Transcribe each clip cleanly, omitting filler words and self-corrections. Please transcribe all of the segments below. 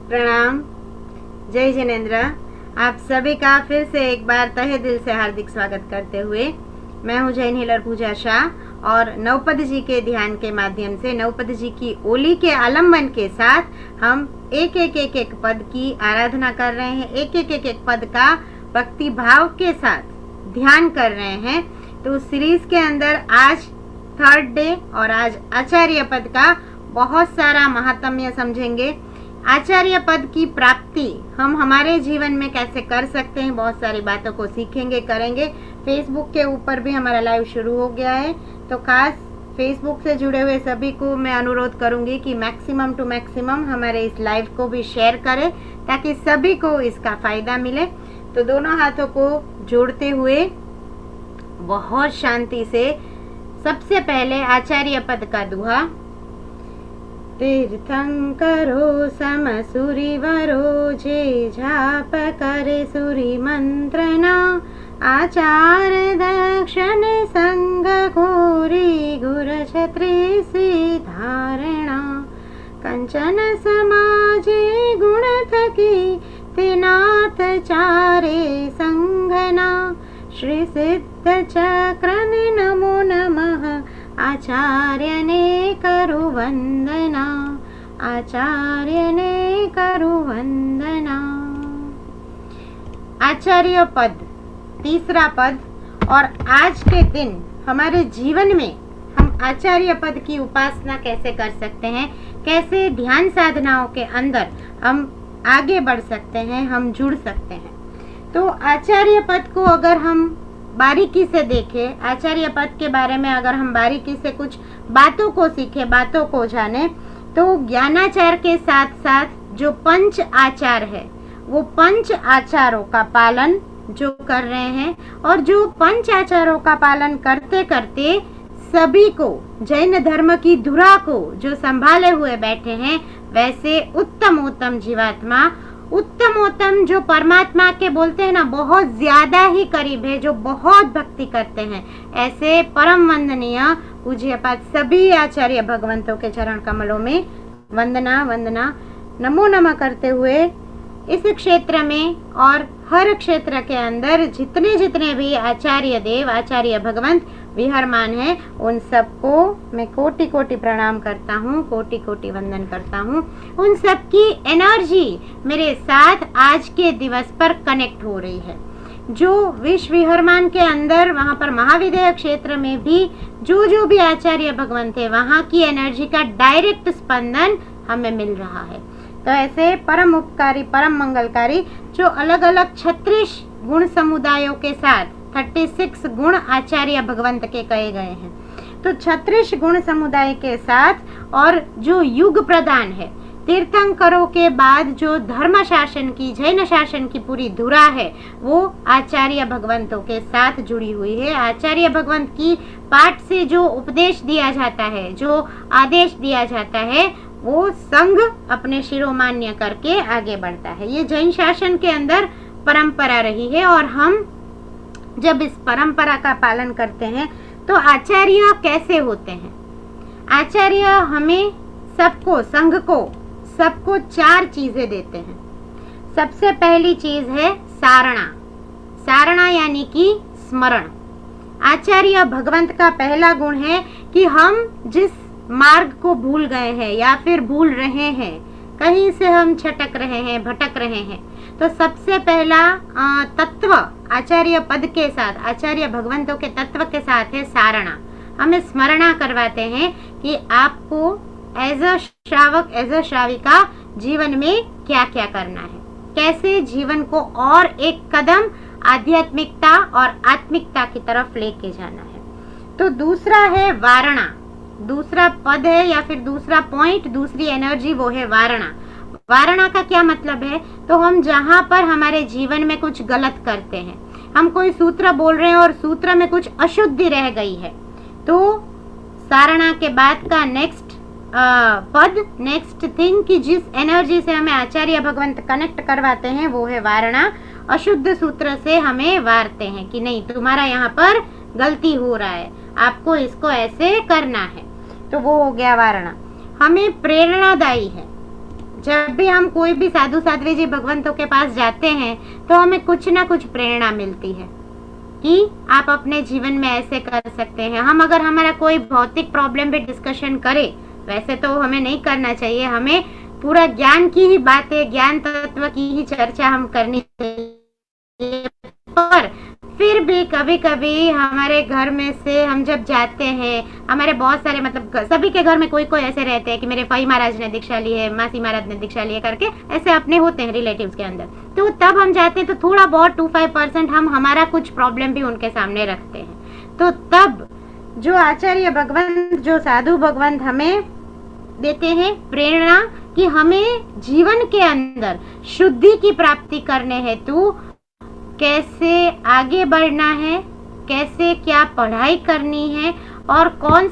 प्रणाम। जय जिनेन्द्र। आप सभी का फिर से एक बार तहे दिल से हार्दिक स्वागत करते हुए मैं हूँ जैन हीलर पूजा शाह और नवपद जी के ध्यान के माध्यम से नवपद जी की ओली के आलम्बन के साथ हम एक पद की आराधना कर रहे हैं। एक पद का भक्ति भाव के साथ ध्यान कर रहे हैं। तो उस सीरीज के अंदर आज थर्ड डे और आज आचार्य पद का बहुत सारा महात्म्य समझेंगे। आचार्य पद की प्राप्ति हम हमारे जीवन में कैसे कर सकते हैं, बहुत सारी बातों को सीखेंगे, करेंगे। फेसबुक के ऊपर भी हमारा लाइव शुरू हो गया है, तो खास फेसबुक से जुड़े हुए सभी को मैं अनुरोध करूंगी कि मैक्सिमम टू मैक्सिमम हमारे इस लाइव को भी शेयर करें ताकि सभी को इसका फायदा मिले। तो दोनों हाथों को जोड़ते हुए बहुत शांति से सबसे पहले आचार्य पद का दुहा। तीर्थंकरो समसुरिवरो जे झाप करे सुरी मंत्रना आचार दक्षिण संग घोरी गुर छत्री सी धारणा कंचन समाजे गुण थकी तिनाथ चारे संगना श्री सिद्ध चक्रने नमो नमः आचार्य ने करु वंदना आचार्य ने करु वंदना। आचार्य पद तीसरा पद। और आज के दिन हमारे जीवन में हम आचार्य पद की उपासना कैसे कर सकते हैं, कैसे ध्यान साधनाओं के अंदर हम आगे बढ़ सकते हैं, हम जुड़ सकते हैं। तो आचार्य पद को अगर हम बारीकी से देखें, आचार्य पद के बारे में अगर हम बारीकी से कुछ बातों को सीखें, बातों को जाने, तो ज्ञानाचार के साथ साथ जो पंच आचार है वो पंच आचारों का पालन जो कर रहे हैं और जो पंच आचारों का पालन करते करते सभी को जैन धर्म की धुरा को जो संभाले हुए बैठे हैं, वैसे उत्तम जीवात्मा, उत्तम जो परमात्मा के बोलते हैं ना, बहुत ज्यादा ही करीब है, जो बहुत भक्ति करते हैं, ऐसे परम वंदनीय पूज्यपाद सभी आचार्य भगवंतों के चरण कमलों में वंदना नमो नमः करते हुए इस क्षेत्र में और हर क्षेत्र के अंदर जितने भी आचार्य देव, आचार्य भगवंत विहरमान है, उन सबको मैं कोटि प्रणाम करता हूँ, कोटि वंदन करता हूँ। उन सबकी एनर्जी मेरे साथ आज के दिवस पर कनेक्ट हो रही है। जो विश्व विहरमान के अंदर वहाँ पर महाविद्या क्षेत्र में भी जो भी आचार्य भगवंत है, वहाँ की एनर्जी का डायरेक्ट स्पंदन हमें मिल रहा है। तो ऐसे परम उपकारी, परम मंगलकारी जो अलग अलग 36 गुण समुदायों के साथ 36 गुण आचार्य भगवंत के कहे गए हैं। तो 36 गुण समुदाय के साथ और जो युग प्रदान है, तीर्थंकरों के बाद जो धर्म शासन की, जैन शासन की पूरी धुरा है, वो आचार्य भगवंतों के साथ जुड़ी हुई है। आचार्य भगवंत की पाठ से जो उपदेश दिया जाता है, जो आदेश दिया जाता है, वो संघ अपने शिरोमान्य करके आगे बढ़ता है। ये जैन शासन के अंदर परंपरा रही है और हम जब इस परंपरा का पालन करते हैं तो आचार्य कैसे होते हैं? आचार्य हमें सबको, संघ को, सबको 4 चीजें देते हैं। सबसे पहली चीज है सारणा यानी कि स्मरण। आचार्य भगवंत का पहला गुण है कि हम जिस मार्ग को भूल गए हैं या फिर भूल रहे हैं, कहीं से हम छटक रहे हैं, भटक रहे हैं, तो सबसे पहला तत्व आचार्य पद के साथ, आचार्य भगवंतों के तत्व के साथ है सारणा। हमें स्मरणा करवाते हैं कि आपको एज अ श्रावक, एज अ श्राविका जीवन में क्या क्या करना है, कैसे जीवन को और एक कदम आध्यात्मिकता और आत्मिकता की तरफ लेके जाना है। तो दूसरा है वारणा, दूसरा पद है या फिर दूसरा पॉइंट, दूसरी एनर्जी, वो है वारणा। वारणा का क्या मतलब है? तो हम जहाँ पर हमारे जीवन में कुछ गलत करते हैं, हम कोई सूत्र बोल रहे हैं और सूत्र में कुछ अशुद्धि रह गई है, तो सारणा के बाद का नेक्स्ट पद, नेक्स्ट थिंग कि जिस एनर्जी से हमें आचार्य भगवंत कनेक्ट करवाते हैं, वो है वारणा। अशुद्ध सूत्र से हमें वारते हैं कि नहीं, तुम्हारा यहाँ पर गलती हो रहा है, आपको इसको ऐसे करना है, तो वो हो गया वारणा। हमें प्रेरणादायी है, जब भी हम कोई भी साधु साध्वी जी भगवंतों के पास जाते हैं तो हमें कुछ ना कुछ प्रेरणा मिलती है कि आप अपने जीवन में ऐसे कर सकते हैं। हम अगर हमारा कोई भौतिक प्रॉब्लम पे डिस्कशन करें, वैसे तो हमें नहीं करना चाहिए, हमें पूरा ज्ञान की ही बातें, ज्ञान तत्व की ही चर्चा हम करनी चाहिए। पर फिर भी कभी कभी हमारे घर में से हम जब जाते हैं, हमारे बहुत सारे मतलब सभी के घर में कोई कोई ऐसे रहते हैं कि मेरे फाई महाराज ने दीक्षा ली है, मासी महाराज ने दीक्षा ली है करके ऐसे अपने होते हैं रिलेटिव्स के अंदर। तो तब हम जाते हैं तो थोड़ा बहुत 2-5% हम हमारा कुछ प्रॉब्लम भी उनके सामने रखते हैं। तो तब जो आचार्य भगवंत, जो साधु भगवंत हमें देते हैं प्रेरणा कि हमें जीवन के अंदर शुद्धि की प्राप्ति करने हेतु कैसे आगे बढ़ना है, कैसे क्या पढ़ाई करनी है और कौन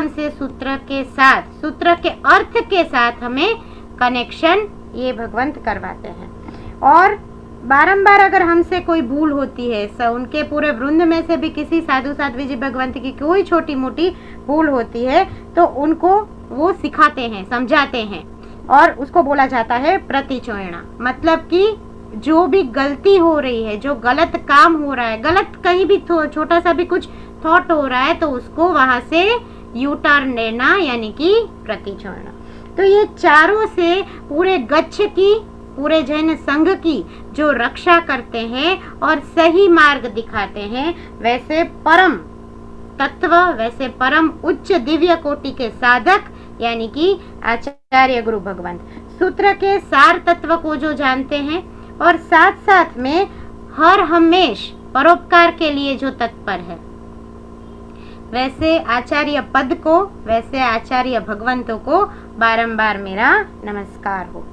से सूत्र के साथ, सूत्र के अर्थ के साथ हमें कनेक्शन ये भगवंत करवाते हैं। और बारंबार अगर हमसे कोई भूल होती है, उनके पूरे वृंद में से भी किसी साधु साध्वी जी भगवंत की कोई छोटी मोटी भूल होती है तो उनको वो सिखाते हैं, समझाते हैं और उसको बोला जाता है प्रतिचोयणा। मतलब कि जो भी गलती हो रही है, जो गलत काम हो रहा है, गलत कहीं भी छोटा सा भी कुछ थॉट हो रहा है तो उसको वहां से यू टर्न लेना, यानी कि प्रतिचोयणा। तो ये चारों से पूरे गच्छ की, पूरे जैन संघ की जो रक्षा करते हैं और सही मार्ग दिखाते हैं, वैसे परम तत्व, वैसे परम उच्च दिव्य कोटि के साधक यानी कि आचार्य गुरु भगवंत सूत्र के सार तत्व को जो जानते हैं और साथ साथ में हर हमेश परोपकार के लिए जो तत्पर है, वैसे आचार्य पद को, वैसे आचार्य भगवंतों को बारंबार मेरा नमस्कार हो।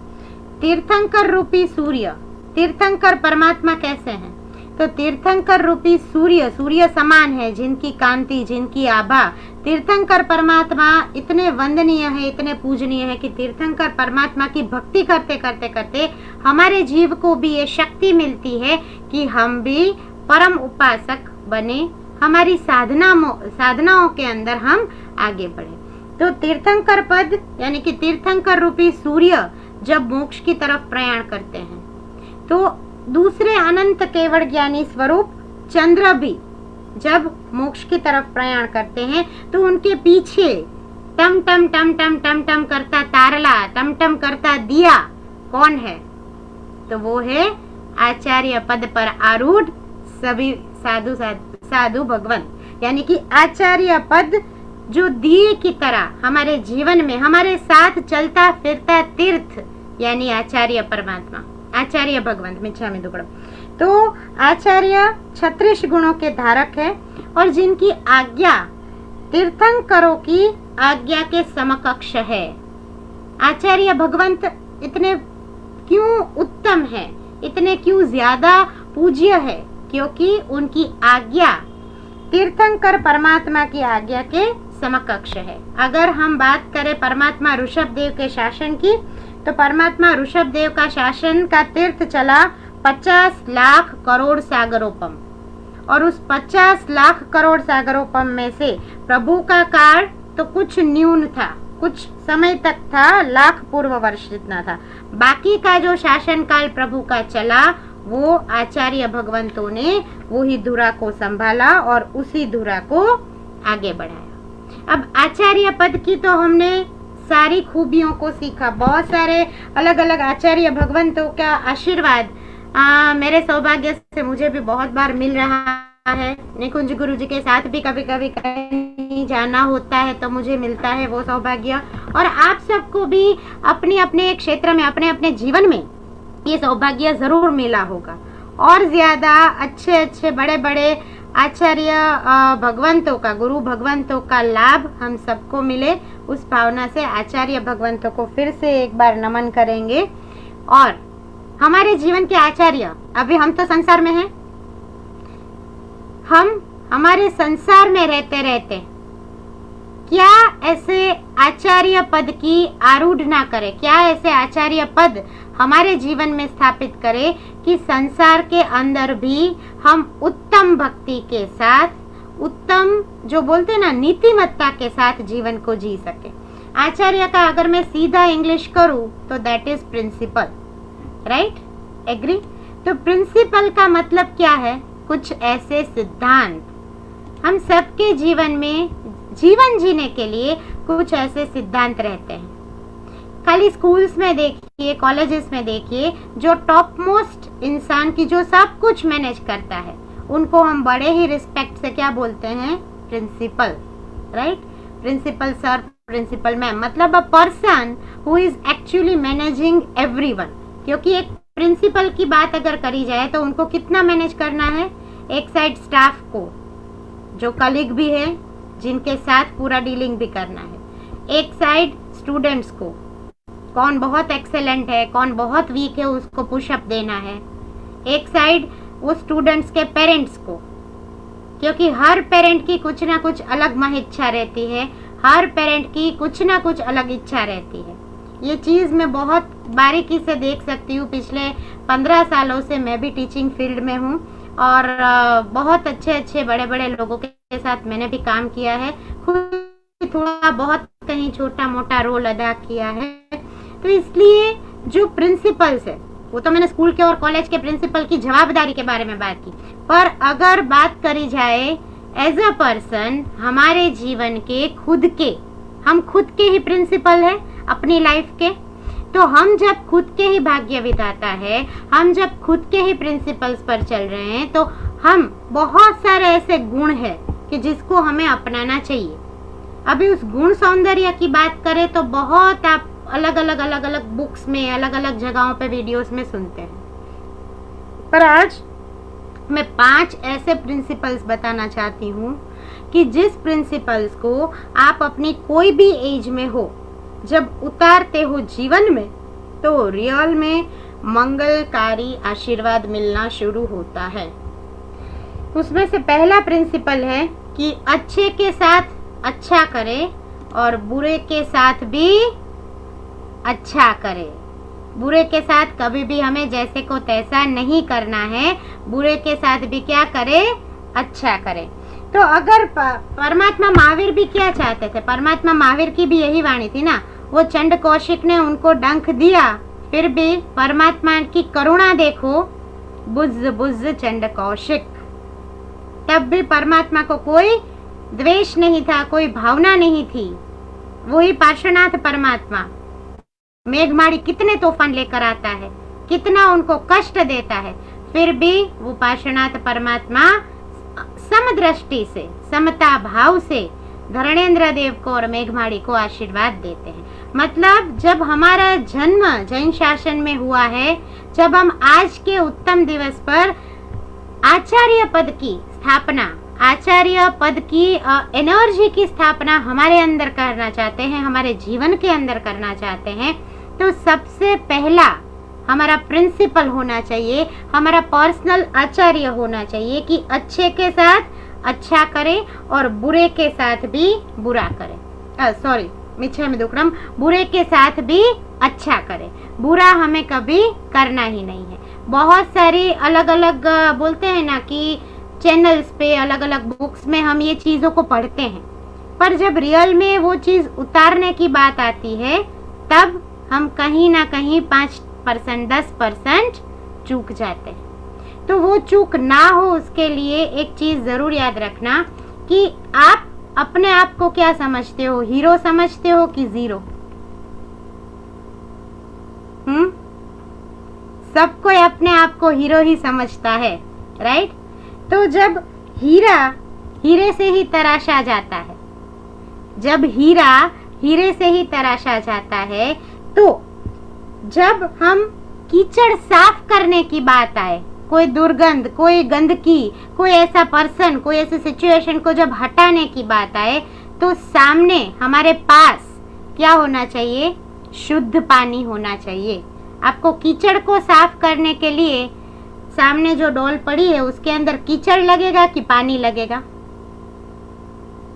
तीर्थंकर रूपी सूर्य, तीर्थंकर परमात्मा कैसे हैं? तो तीर्थंकर रूपी सूर्य, सूर्य समान है, जिनकी कांति, जिनकी आभा। तीर्थंकर परमात्मा इतने वंदनीय है, इतने पूजनीय है कि तीर्थंकर परमात्मा की भक्ति करते करते करते हमारे जीव को भी ये शक्ति मिलती है कि हम भी परम उपासक बने, हमारी साधनाओं के अंदर हम आगे बढ़े। तो तीर्थंकर पद यानी कि तीर्थंकर रूपी सूर्य जब मोक्ष की तरफ प्रयाण करते हैं तो दूसरे अनंत केवल ज्ञानी स्वरूप चंद्र भी जब मोक्ष की तरफ प्रयाण करते हैं तो उनके पीछे टम टम टम टम टम टम करता तारला, टम टम करता दिया कौन है? तो वो है आचार्य पद पर आरूढ़ सभी साधु भगवंत, यानी कि आचार्य पद जो दिए की तरह हमारे जीवन में हमारे साथ चलता फिरता तीर्थ, यानी आचार्य परमात्मा, आचार्य भगवंत मिच्छामि दुक्कडम। तो आचार्य 36 गुणों के धारक है और जिनकी आज्ञा तीर्थंकरों की आज्ञा के समकक्ष है। आचार्य भगवंत इतने क्यों उत्तम है, इतने क्यों ज्यादा पूज्य है? क्योंकि उनकी आज्ञा तीर्थंकर परमात्मा की आज्ञा के समकक्ष है। अगर हम बात करें परमात्मा ऋषभ देव के शासन की, तो परमात्मा ऋषभ देव का शासन का तीर्थ चला 50 लाख करोड़ सागरोपम, और उस 50 लाख करोड़ सागरोपम में से प्रभु का काल तो कुछ न्यून था, कुछ समय तक था, लाख पूर्व वर्ष जितना था। बाकी का जो शासन काल प्रभु का चला वो आचार्य भगवंतों ने वो ही धुरा को संभाला और उसी धुरा को आगे बढ़ाया। अब आचार्य पद की तो हमने सारी खूबियों को सीखा, बहुत सारे अलग अलग आचार्य भगवंतों का आशीर्वाद मेरे सौभाग्य से मुझे भी बहुत बार मिल रहा है। निकुंज गुरु जी के साथ भी कभी कभी कहीं जाना होता है तो मुझे मिलता है वो सौभाग्य, और आप सबको भी अपने अपने क्षेत्र में, अपने अपने जीवन में ये सौभाग्य जरूर मिला होगा। और ज्यादा अच्छे अच्छे बड़े बड़े आचार्य भगवंतों का, गुरु भगवंतों का लाभ हम सबको मिले, उस भावना से आचार्य भगवंतों को फिर से एक बार नमन करेंगे। और हमारे जीवन के आचार्य, अभी हम तो संसार में हैं, हम हमारे संसार में रहते रहते क्या ऐसे आचार्य पद की आरूढ़ ना करें, क्या ऐसे आचार्य पद हमारे जीवन में स्थापित करें कि संसार के अंदर भी हम उत्तम भक्ति के साथ, उत्तम जो बोलते हैं ना नीतिमत्ता के साथ जीवन को जी सके। आचार्य का अगर मैं सीधा इंग्लिश करूं तो that is principle, right? Agree? तो प्रिंसिपल का मतलब क्या है? कुछ ऐसे सिद्धांत, हम सबके जीवन में जीवन जीने के लिए कुछ ऐसे सिद्धांत रहते हैं। खाली स्कूल्स में देखिए, कॉलेजेस में देखिए, जो टॉप मोस्ट इंसान की जो सब कुछ मैनेज करता है, उनको हम बड़े ही रिस्पेक्ट से क्या बोलते हैं? Principal, right? Principal sir, principal ma'am, मतलब a person who is actually managing everyone. क्योंकि एक प्रिंसिपल की बात अगर करी जाए तो उनको कितना मैनेज करना है? एक साइड स्टाफ को, जो कलीग भी है, जिनके साथ पूरा डीलिंग भी करना है, एक साइड स्टूडेंट्स को, कौन बहुत एक्सेलेंट है, कौन बहुत वीक है, उसको पुशअप देना है, एक साइड वो स्टूडेंट्स के पेरेंट्स को, क्योंकि हर पेरेंट की कुछ ना कुछ अलग महिच्छा रहती है, हर पेरेंट की कुछ ना कुछ अलग इच्छा रहती है। ये चीज़ मैं बहुत बारीकी से देख सकती हूँ। पिछले 15 सालों से मैं भी टीचिंग फील्ड में हूँ और बहुत अच्छे अच्छे बड़े बड़े लोगों के साथ मैंने भी काम किया है, खुद थोड़ा बहुत कहीं छोटा मोटा रोल अदा किया है। तो इसलिए जो प्रिंसिपल्स है, वो तो मैंने स्कूल के और कॉलेज के प्रिंसिपल की जवाबदारी के बारे में बात की, पर अगर बात करी जाए एज अ पर्सन, हमारे जीवन के हम खुद के ही प्रिंसिपल हैं अपनी लाइफ के। तो हम जब खुद के ही भाग्य विधाता है, हम जब खुद के ही प्रिंसिपल्स पर चल रहे हैं, तो हम बहुत सारे ऐसे गुण हैं कि जिसको हमें अपनाना चाहिए। अभी उस गुण सौंदर्य की बात करें तो बहुत आप अलग अलग बुक्स में, अलग अलग जगहों पे, वीडियोस में सुनते हैं, पर आज मैं 5 ऐसे प्रिंसिपल्स बताना चाहती हूँ कि जिस प्रिंसिपल्स को आप अपनी कोई भी एज में हो, जब उतारते हो जीवन में, तो रियल में मंगलकारी आशीर्वाद मिलना शुरू होता है। उसमें से पहला प्रिंसिपल है कि अच्छे के साथ अच्छा करे और बुरे के साथ भी अच्छा करे। बुरे के साथ कभी भी हमें जैसे को तैसा नहीं करना है, बुरे के साथ भी क्या करे? अच्छा करे। तो अगर परमात्मा महावीर भी क्या चाहते थे? परमात्मा महावीर की भी यही वाणी थी ना, वो चंड कौशिक ने उनको डंक दिया, फिर भी परमात्मा की करुणा देखो, बुझ बुझ चंड कौशिक, तब भी परमात्मा को कोई द्वेष नहीं था, कोई भावना नहीं थी। वही पार्श्वनाथ परमात्मा मेघमाड़ी कितने तूफान लेकर आता है, कितना उनको कष्ट देता है, फिर भी वो पार्श्वनाथ परमात्मा समदृष्टि से, समता भाव से धरणेन्द्र देव को और मेघमाड़ी को आशीर्वाद देते हैं। मतलब जब हमारा जन्म जैन शासन में हुआ है, जब हम आज के उत्तम दिवस पर आचार्य पद की स्थापना, आचार्य पद की एनर्जी की स्थापना हमारे अंदर करना चाहते हैं, हमारे जीवन के अंदर करना चाहते हैं, तो सबसे पहला हमारा प्रिंसिपल होना चाहिए, हमारा पर्सनल आचार्य होना चाहिए कि अच्छे के साथ अच्छा करे और बुरे के साथ भी बुरा करे। सॉरी, मिच्छे में दुक्कड़म, बुरे के साथ भी अच्छा करे। बुरा हमें कभी करना ही नहीं है। बहुत सारी अलग अलग बोलते हैं ना कि चैनल्स पे, अलग अलग बुक्स में हम ये चीज़ों को पढ़ते हैं, पर जब रियल में वो चीज़ उतारने की बात आती है, तब हम कहीं ना कहीं 5% 10% चूक जाते हैं। तो वो चूक ना हो, उसके लिए एक चीज़ ज़रूर याद रखना कि आप अपने आप को क्या समझते हो, हीरो समझते हो कि जीरो? सब कोई अपने आप को हीरो ही समझता है, राइट? तो जब हीरा हीरे से ही तराशा जाता है, जब हीरा हीरे से ही तराशा जाता है, तो जब हम कीचड़ साफ करने की बात आए, कोई दुर्गंध, कोई गंदगी, कोई ऐसा पर्सन, कोई ऐसी सिचुएशन को जब हटाने की बात आए, तो सामने हमारे पास क्या होना चाहिए? शुद्ध पानी होना चाहिए। आपको कीचड़ को साफ करने के लिए सामने जो डोल पड़ी है उसके अंदर कीचड़ लगेगा कि पानी लगेगा?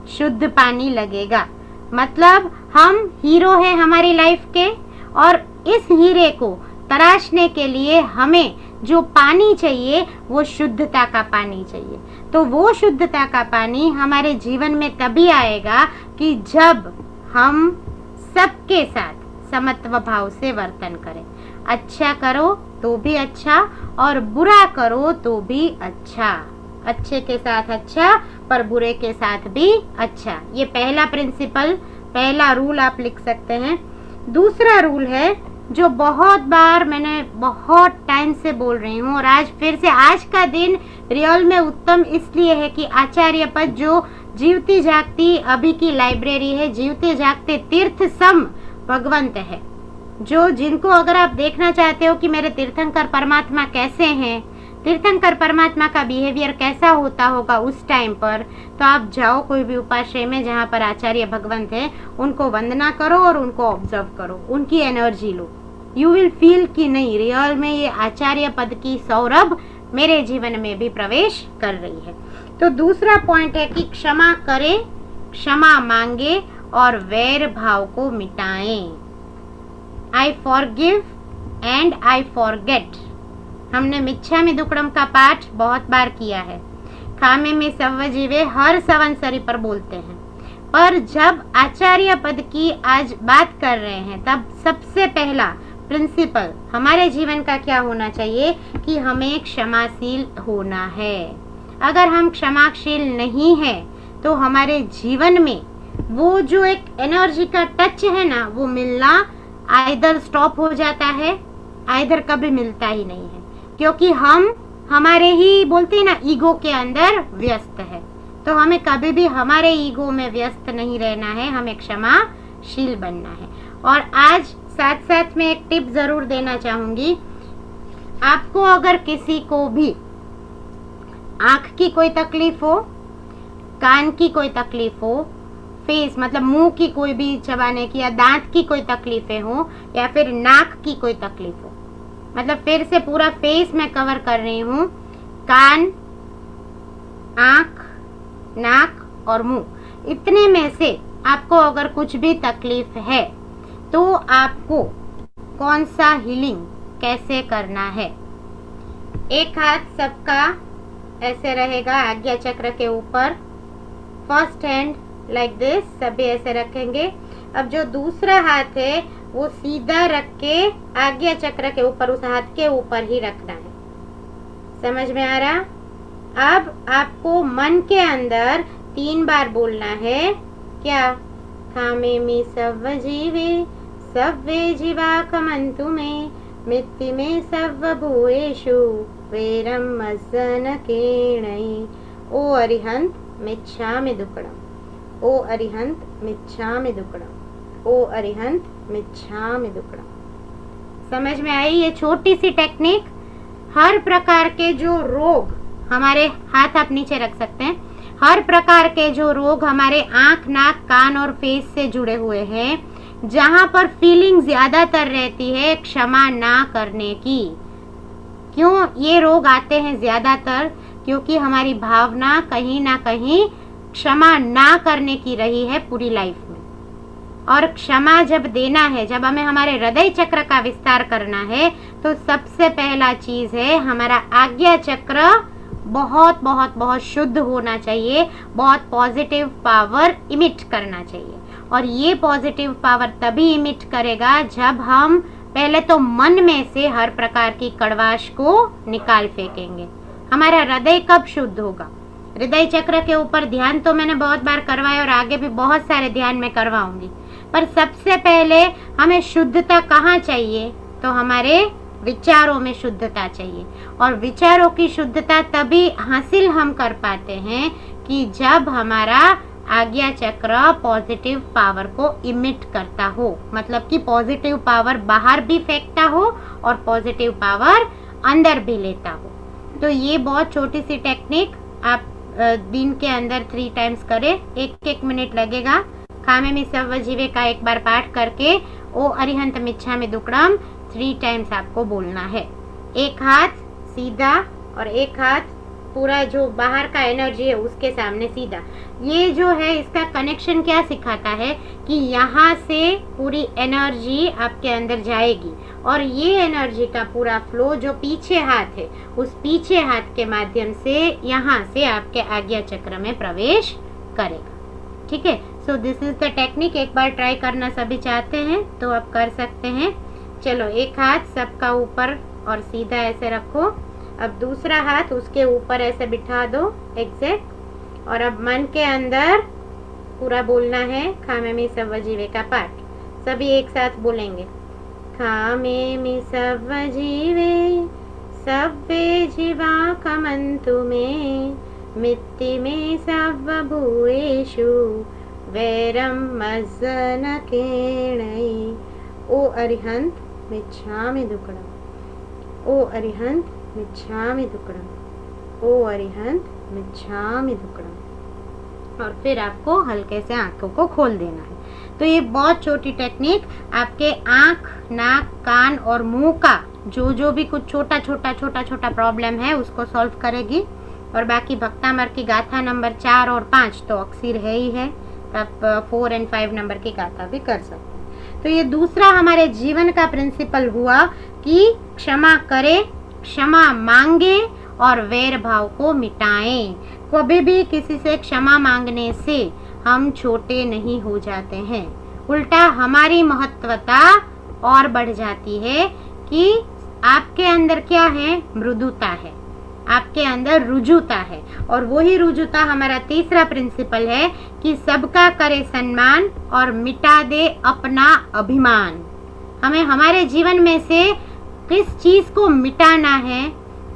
शुद्ध पानी लगेगा। मतलब हम हीरो हैं हमारी लाइफ के, और इस हीरे को तराशने के लिए हमें जो पानी चाहिए वो शुद्धता का पानी चाहिए। तो वो शुद्धता का पानी हमारे जीवन में तभी आएगा कि जब हम सबके साथ समत्व भाव से वर्तन करें। अच्छा करो तो भी अच्छा और बुरा करो तो भी अच्छा। अच्छे के साथ अच्छा पर बुरे के साथ भी अच्छा। ये पहला प्रिंसिपल, पहला रूल आप लिख सकते हैं। दूसरा रूल है जो बहुत बार मैंने बहुत टाइम से बोल रही हूँ और आज फिर से, आज का दिन रियल में उत्तम इसलिए है कि आचार्य पद जो जीवती जागती अभी की लाइब्रेरी है, जीवते जागते तीर्थ सम भगवंत है, जो जिनको अगर आप देखना चाहते हो कि मेरे तीर्थंकर परमात्मा कैसे हैं, तीर्थंकर परमात्मा का बिहेवियर कैसा होता होगा उस टाइम पर, तो आप जाओ कोई भी उपाश्रय में जहाँ पर आचार्य भगवंत है, उनको वंदना करो और उनको ऑब्जर्व करो, उनकी energy low. You will feel कि नहीं, रियल में ये आचार्य पद की सौरभ मेरे जीवन में भी प्रवेश कर रही है। तो दूसरा पॉइंट है कि क्षमा करें, क्षमा मांगे और वैर भाव को मिटाएं। I forgive and I forget. हमने मिच्छामि दुक्कडम का पाठ बहुत बार किया है। खामे में सव्व जीवे हर संवत्सरी पर बोलते हैं, पर जब आचार्य पद की आज बात कर रहे हैं तब सबसे पहला प्रिंसिपल हमारे जीवन का क्या होना चाहिए कि हमें क्षमाशील होना है। अगर हम क्षमाशील नहीं है तो हमारे जीवन में वो जो एक एनर्जी का टच है ना, वो मिलना आइदर स्टॉप हो जाता है, आइदर कभी मिलता ही नहीं है, क्योंकि हम हमारे ही बोलते हैं ना ईगो के अंदर व्यस्त है। तो हमें कभी भी हमारे ईगो में व्यस्त नहीं रहना है, हमें क्षमाशील बनना है। और आज साथ साथ में एक टिप जरूर देना चाहूंगी, आपको अगर किसी को भी आंख की कोई तकलीफ हो, कान की कोई तकलीफ हो, फेस मतलब मुंह की कोई भी चबाने की या दांत की कोई तकलीफें हो, या फिर नाक की कोई तकलीफ हो, मतलब फिर से पूरा फेस मैं कवर कर रही हूँ, कान, आंख, नाक और मुंह, इतने में से आपको अगर कुछ भी तकलीफ है तो आपको कौन सा हीलिंग कैसे करना है। एक हाथ सबका ऐसे रहेगा आज्ञा चक्र के ऊपर, फर्स्ट हैंड लाइक दिस, सभी ऐसे रखेंगे। अब जो दूसरा हाथ है वो सीधा रख के आज्ञा चक्र के ऊपर, उस हाथ के ऊपर ही रखना है। समझ में आ रहा? अब आपको मन के अंदर 3 बार बोलना है, क्या? खामे मी सव्व जीवे सव्वे जीवा खमंतु में मित्ति में सव्व भूयेषु वेरम मज्जन केणई। ओ अरिहंत मिच्छामि दुक्कडम, ओ अरिहंत मिच्छामि दुक्कडम, ओ अरिहंत मिच्छामि दुक्कडम। समझ में आई ये छोटी सी टेक्निक? हर प्रकार के जो रोग, हमारे हाथ आप नीचे रख सकते हैं, हर प्रकार के जो रोग हमारे आंख, नाक, कान और फेस से जुड़े हुए हैं, जहां पर फीलिंग ज्यादातर रहती है क्षमा ना करने की। क्यों ये रोग आते हैं ज्यादातर? क्योंकि हमारी भावना कहीं ना कहीं क्षमा ना करने की रही है पूरी लाइफ में। और क्षमा जब देना है, जब हमें हमारे हृदय चक्र का विस्तार करना है, तो सबसे पहला चीज है हमारा आज्ञा चक्र बहुत बहुत बहुत शुद्ध होना चाहिए, बहुत पॉजिटिव पावर इमिट करना चाहिए। और ये पॉजिटिव पावर तभी इमिट करेगा जब हम पहले तो मन में से हर प्रकार की कड़वाश को निकाल फेंकेंगे। हमारा हृदय कब शुद्ध होगा? हृदय चक्र के ऊपर ध्यान तो मैंने बहुत बार करवाया और आगे भी बहुत सारे ध्यान में करवाऊंगी, पर सबसे पहले हमें शुद्धता कहाँ चाहिए? तो हमारे विचारों में शुद्धता चाहिए। और विचारों की शुद्धता तभी हासिल हम कर पाते हैं कि जब हमारा आज्ञा चक्र पॉजिटिव पावर को इमिट करता हो, मतलब कि पॉजिटिव पावर बाहर भी फेंकता हो और पॉजिटिव पावर अंदर भी लेता हो। तो ये बहुत छोटी सी टेक्निक आप दिन के अंदर 3 टाइम्स करें, 1-1 मिनट लगेगा। खामे मी सव्व जीवे का एक बार पाठ करके ओ अरिहंत मिच्छामि दुक्कडम 3 टाइम्स आपको बोलना है। एक हाथ सीधा और एक हाथ पूरा जो बाहर का एनर्जी है उसके सामने सीधा। ये जो है इसका कनेक्शन क्या सिखाता है कि यहाँ से पूरी एनर्जी आपके अंदर जाएगी और ये एनर्जी का पूरा फ्लो जो पीछे हाथ है, उस पीछे हाथ के माध्यम से यहाँ से आपके आज्ञा चक्र में प्रवेश करेगा। ठीक है। So this is the technique. एक बार ट्राई करना सभी चाहते हैं तो आप कर सकते हैं। चलो, एक हाथ सबका ऊपर और सीधा ऐसे रखो। अब दूसरा हाथ उसके ऊपर ऐसे बिठा दो एग्जैक्ट। और अब मन के अंदर पूरा बोलना है खामे मी सव्व जीवे का पाठ। सभी एक साथ बोलेंगे। खामे मी सव्व जीवे सव्वे जीवा कमन्तु मे मित्ति मे सव्व भूयेषु वैरम मज्जन केणै। ओ अरिहंत मिच्छामि दुक्कडम। ओ अरिहंत मिच्छामि दुक्कडम। ओ अरिहंत मिच्छामि दुक्कडम। और फिर आपको हल्के से आंखों को खोल देना है। तो ये बहुत छोटी टेक्निक आपके आंख, नाक, कान और मुंह का जो भी कुछ छोटा छोटा प्रॉब्लम है उसको सॉल्व करेगी। और बाकी भक्तामर की गाथा नंबर 4 और 5 तो अक्सर है ही है। आप 4 और 5 नंबर की गाथा भी कर सकते हैं। तो ये दूसरा हमारे जीवन का प्रिंसिपल हुआ कि क्षमा करें, क्षमा मांगे और वैर भाव को मिटाएं। कभी भी किसी से क्षमा मांगने से हम छोटे नहीं हो जाते हैं, उल्टा हमारी महत्वता और बढ़ जाती है कि आपके अंदर क्या है, मृदुता है, आपके अंदर रुजुता है। और वही रुजुता हमारा तीसरा प्रिंसिपल है कि सबका करे सम्मान और मिटा दे अपना अभिमान। हमें हमारे जीवन में से किस चीज को मिटाना है,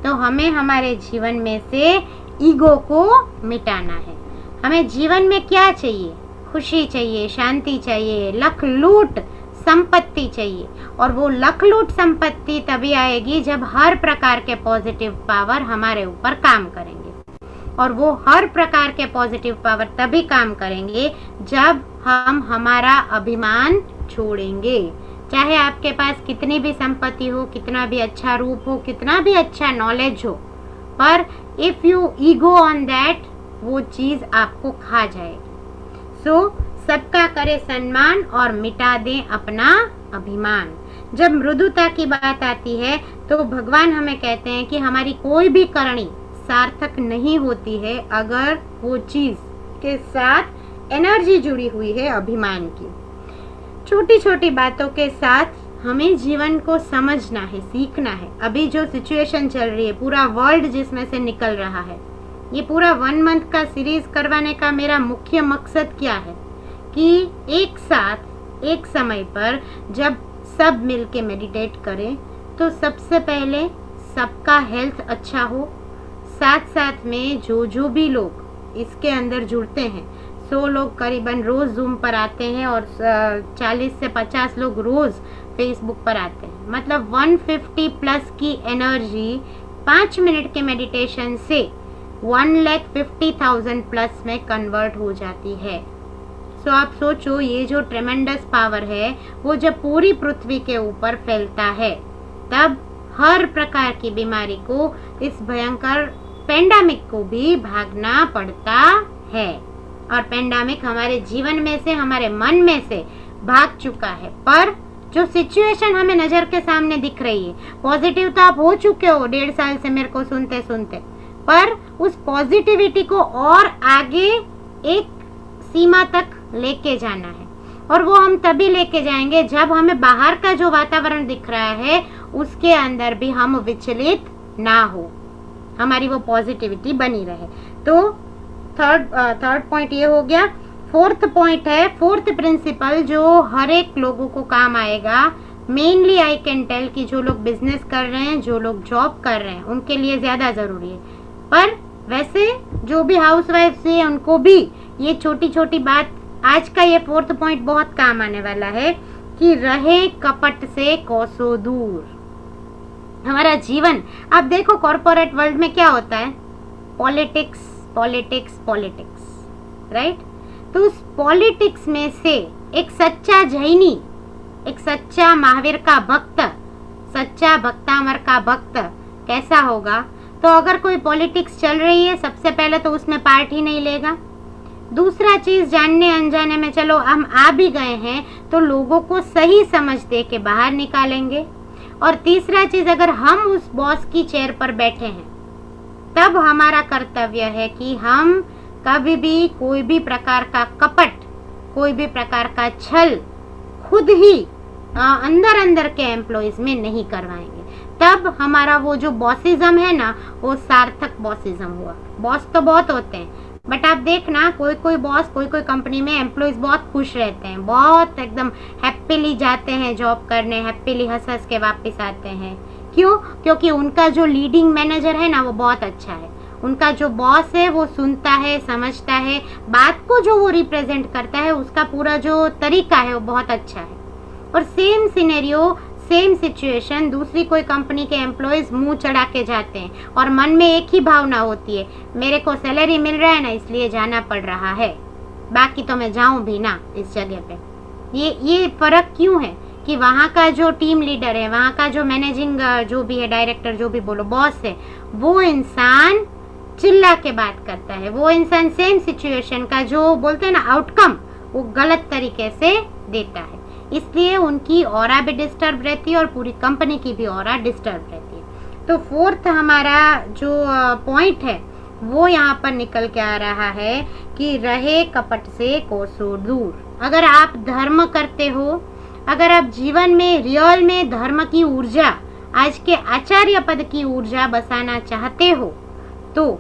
तो हमें हमारे जीवन में से ईगो को मिटाना है। हमें जीवन में क्या चाहिए, खुशी चाहिए, शांति चाहिए, लखलूट संपत्ति चाहिए। और वो लखलूट संपत्ति तभी आएगी जब हर प्रकार के पॉजिटिव पावर हमारे ऊपर काम करेंगे। और वो हर प्रकार के पॉजिटिव पावर तभी काम करेंगे जब हम हमारा अभिमान छोड़ेंगे। चाहे आपके पास कितनी भी संपत्ति हो, कितना भी अच्छा रूप हो, कितना भी अच्छा नॉलेज हो, पर if you ego on that, वो चीज आपको खा जाएगी। सो सबका करे सम्मान और मिटा दें अपना अभिमान। जब मृदुता की बात आती है तो भगवान हमें कहते हैं कि हमारी कोई भी करनी सार्थक नहीं होती है अगर वो चीज के साथ एनर्जी जुड़ी हुई है अभिमान की। छोटी छोटी बातों के साथ हमें जीवन को समझना है, सीखना है। अभी जो सिचुएशन चल रही है, पूरा वर्ल्ड जिसमें से निकल रहा है, ये पूरा 1 मंथ का सीरीज करवाने का मेरा मुख्य मकसद क्या है कि एक साथ एक समय पर जब सब मिलके मेडिटेट करें तो सबसे पहले सबका हेल्थ अच्छा हो। साथ साथ में जो भी लोग इसके अंदर जुड़ते हैं, 100 लोग करीबन रोज जूम पर आते हैं और 40 से 50 लोग रोज फेसबुक पर आते हैं। मतलब 150 प्लस की एनर्जी 5 मिनट के मेडिटेशन से 1,50,000 प्लस में कन्वर्ट हो जाती है। सो आप सोचो, ये जो ट्रेमेंडस पावर है वो जब पूरी पृथ्वी के ऊपर फैलता है तब हर प्रकार की बीमारी को, इस भयंकर पेंडेमिक को भी भागना पड़ता है। और पेंडेमिक हमारे जीवन में से, हमारे मन में से भाग चुका है। पर जो सिचुएशन हमें नजर के सामने दिख रही है, पॉजिटिव तो आप हो चुके हो 1.5 साल से मेरे को सुनते सुनते, पर उस पॉजिटिविटी को और आगे एक सीमा तक लेके जाना है। और वो हम तभी लेके जाएंगे जब हमें बाहर का जो वातावरण दिख रहा है उसके अंदर भी हम विचलित ना हो, हमारी वो पॉजिटिविटी बनी रहे। तो थर्ड पॉइंट ये हो गया। फोर्थ पॉइंट है, फोर्थ प्रिंसिपल जो हर एक लोगों को काम आएगा। मेनली आई कैन टेल कि जो लोग बिजनेस कर रहे हैं, जो लोग जॉब कर रहे हैं, उनके लिए ज्यादा जरूरी है। पर वैसे जो भी हाउसवाइफ है उनको भी ये छोटी छोटी बात, आज का ये फोर्थ पॉइंट बहुत काम आने वाला है कि रहे कपट से कोसों दूर। हमारा जीवन, आप देखो कॉर्पोरेट वर्ल्ड में क्या होता है, पॉलिटिक्स पॉलिटिक्स पॉलिटिक्स, राइट। तो उस पॉलिटिक्स में से एक सच्चा जैनी, एक सच्चा महावीर का भक्त, सच्चा भक्तामर का भक्त कैसा होगा? तो अगर कोई पॉलिटिक्स चल रही है, सबसे पहले तो उसमें पार्ट ही नहीं लेगा। दूसरा चीज, जानने अनजाने में चलो हम आ भी गए हैं तो लोगों को सही समझ दे के बाहर निकालेंगे। और तीसरा चीज, अगर हम उस बॉस की चेयर पर बैठे हैं तब हमारा कर्तव्य है कि हम कभी भी कोई भी प्रकार का कपट, कोई भी प्रकार का छल खुद ही अंदर अंदर के एम्प्लॉयज में नहीं करवाएंगे। तब हमारा वो जो बॉसिज्म है ना, वो सार्थक बॉसिज्म हुआ। बॉस तो बहुत होते हैं, बट आप देखना कोई कोई बॉस, कोई कोई कंपनी में एम्प्लॉयज बहुत खुश रहते हैं, बहुत एकदम हैप्पीली जाते हैं जॉब करने, हैप्पीली हंस हंस के वापस आते हैं। क्यों? क्योंकि उनका जो लीडिंग मैनेजर है ना, वो बहुत अच्छा है। उनका जो बॉस है वो सुनता है, समझता है, बात को जो वो रिप्रेजेंट करता है उसका पूरा जो तरीका है वो बहुत अच्छा है। और सेम सिनेरियो, सेम सिचुएशन दूसरी कोई कंपनी के एम्प्लॉयज मुंह चढ़ा के जाते हैं और मन में एक ही भावना होती है, मेरे को सैलरी मिल रहा है ना इसलिए जाना पड़ रहा है, बाकी तो मैं जाऊं भी ना इस जगह पे। ये फर्क क्यों है कि वहाँ का जो टीम लीडर है, वहाँ का जो मैनेजिंग जो भी है, डायरेक्टर जो भी बोलो, बॉस है, वो इंसान चिल्ला के बात करता है, वो इंसान सेम सिचुएशन का जो बोलते हैं ना आउटकम, वो गलत तरीके से देता है। इसलिए उनकी ऑरा भी डिस्टर्ब रहती है और पूरी कंपनी की भी ऑरा डिस्टर्ब रहती है। तो फोर्थ हमारा जो पॉइंट है वो यहाँ पर निकल के आ रहा है कि रहे कपट से कोसों दूर। अगर आप धर्म करते हो, अगर आप जीवन में रियल में धर्म की ऊर्जा, आज के आचार्य पद की ऊर्जा बसाना चाहते हो, तो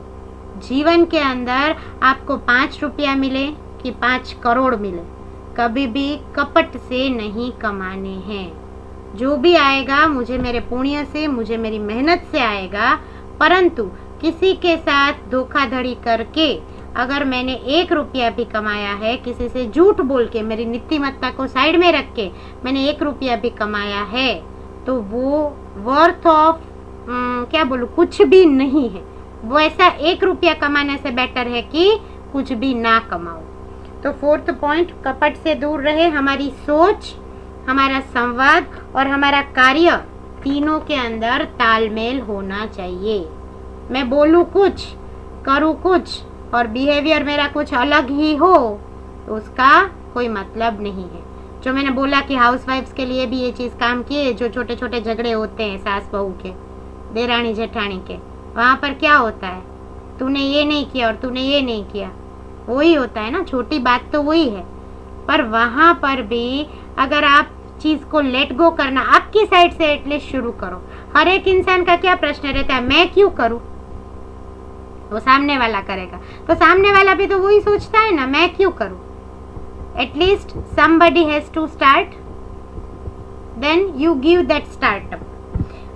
जीवन के अंदर आपको 5 रुपया मिले कि 5 करोड़ मिले, कभी भी कपट से नहीं कमाने हैं। जो भी आएगा मुझे मेरे पुण्य से, मुझे मेरी मेहनत से आएगा, परंतु किसी के साथ धोखाधड़ी करके अगर मैंने 1 रुपया भी कमाया है, किसी से झूठ बोल के, मेरी नीतिमत्ता को साइड में रख के मैंने 1 रुपया भी कमाया है, तो वो वर्थ ऑफ क्या बोलूँ, कुछ भी नहीं है। वो ऐसा 1 रुपया कमाने से बेटर है कि कुछ भी ना कमाओ। तो फोर्थ पॉइंट, कपट से दूर रहे। हमारी सोच, हमारा संवाद और हमारा कार्य, तीनों के अंदर तालमेल होना चाहिए। मैं बोलूँ कुछ, करूँ कुछ और बिहेवियर मेरा कुछ अलग ही हो, तो उसका कोई मतलब नहीं है। जो मैंने बोला कि हाउसवाइफ्स के लिए भी ये चीज़ काम की है, जो छोटे छोटे झगड़े होते हैं सास बहू के, देरानी जेठानी के, वहाँ पर क्या होता है, तूने ये नहीं किया और तूने ये नहीं किया, वही होता है ना, छोटी बात तो वही है। पर वहाँ पर भी अगर आप चीज़ को लेट गो करना, आपकी साइड से एटलीस्ट शुरू करो। हर एक इंसान का क्या प्रश्न रहता है, मैं क्यों करूँ, वो सामने वाला करेगा, तो सामने वाला भी तो वही सोचता है ना, मैं क्यों करूँ। At least somebody has to start, then you give that startup।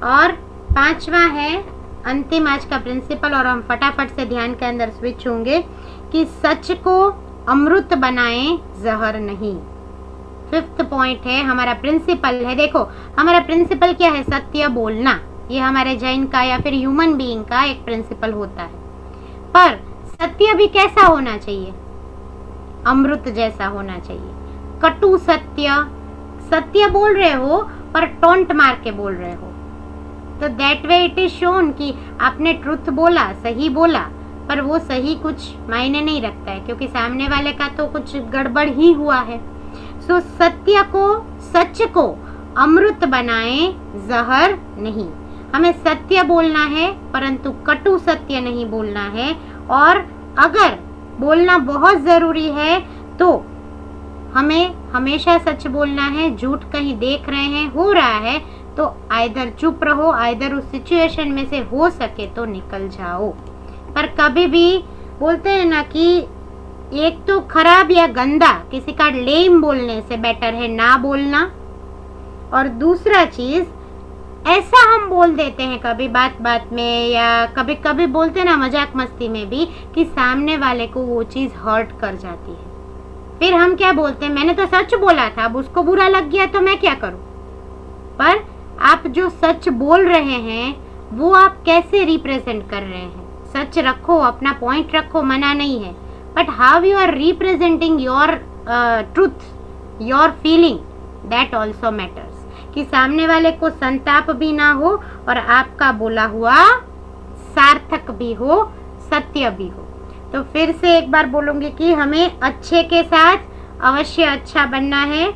और 5वां है अंतिम आज का प्रिंसिपल, और हम फटाफट से ध्यान के अंदर स्विच होंगे कि सच को अमृत बनाएं, जहर नहीं। 5th पॉइंट है, हमारा प्रिंसिपल है। देखो हमारा प्रिंसिपल क्या है, सत्य बोलना। ये हमारे जैन का या फिर ह्यूमन बीइंग का एक प्रिंसिपल होता है। पर सत्य भी कैसा होना चाहिए, अमृत जैसा होना चाहिए। कटु सत्य, सत्य बोल रहे हो पर टोंट मार के बोल रहे हो, तो that way it is shown कि आपने ट्रुथ बोला, सही बोला, पर वो सही कुछ मायने नहीं रखता है, क्योंकि सामने वाले का तो कुछ गड़बड़ ही हुआ है। सो सत्य को, सच को अमृत बनाएं, जहर नहीं। हमें सत्य बोलना है परंतु कटु सत्य नहीं बोलना है। और अगर बोलना बहुत जरूरी है तो हमें हमेशा सच बोलना है। झूठ कहीं देख रहे हैं, हो रहा है, तो आइदर चुप रहो, आइदर उस सिचुएशन में से हो सके तो निकल जाओ। पर कभी भी बोलते हैं ना कि एक तो खराब या गंदा किसी का लेम बोलने से बेटर है ना बोलना, और दूसरा चीज ऐसा हम बोल देते हैं कभी बात बात में, या कभी कभी बोलते हैं ना मजाक मस्ती में भी, कि सामने वाले को वो चीज हर्ट कर जाती है। फिर हम क्या बोलते हैं, मैंने तो सच बोला था, अब उसको बुरा लग गया तो मैं क्या करूं। पर आप जो सच बोल रहे हैं वो आप कैसे रिप्रेजेंट कर रहे हैं। सच रखो, अपना पॉइंट रखो, मना नहीं है, but how you are representing your truth, your feeling, that also matters. कि सामने वाले को संताप भी ना हो और आपका बोला हुआ सार्थक भी हो, सत्य भी हो। तो फिर से एक बार बोलूंगी कि हमें अच्छे के साथ अवश्य अच्छा बनना है,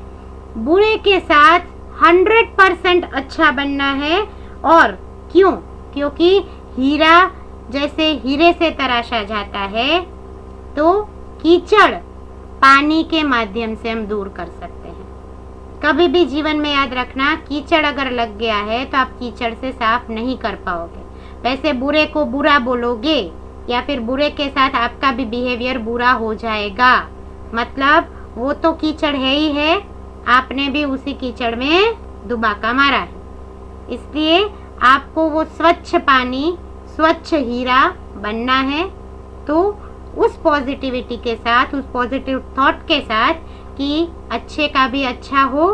बुरे के साथ 100% अच्छा बनना है। और क्यों? क्योंकि हीरा जैसे हीरे से तराशा जाता है, तो कीचड़ पानी के माध्यम से हम दूर कर सकते हैं। कभी भी जीवन में याद रखना, कीचड़ अगर लग गया है तो आप कीचड़ से साफ नहीं कर पाओगे। वैसे बुरे को बुरा बोलोगे या फिर बुरे के साथ आपका भी बिहेवियर बुरा हो जाएगा, मतलब वो तो कीचड़ है ही है, आपने भी उसी कीचड़ में दुबाका मारा है। इसलिए आपको वो स्वच्छ पानी, स्वच्छ हीरा बनना है। तो उस पॉजिटिविटी के साथ, उस पॉजिटिव थॉट के साथ कि अच्छे का भी अच्छा हो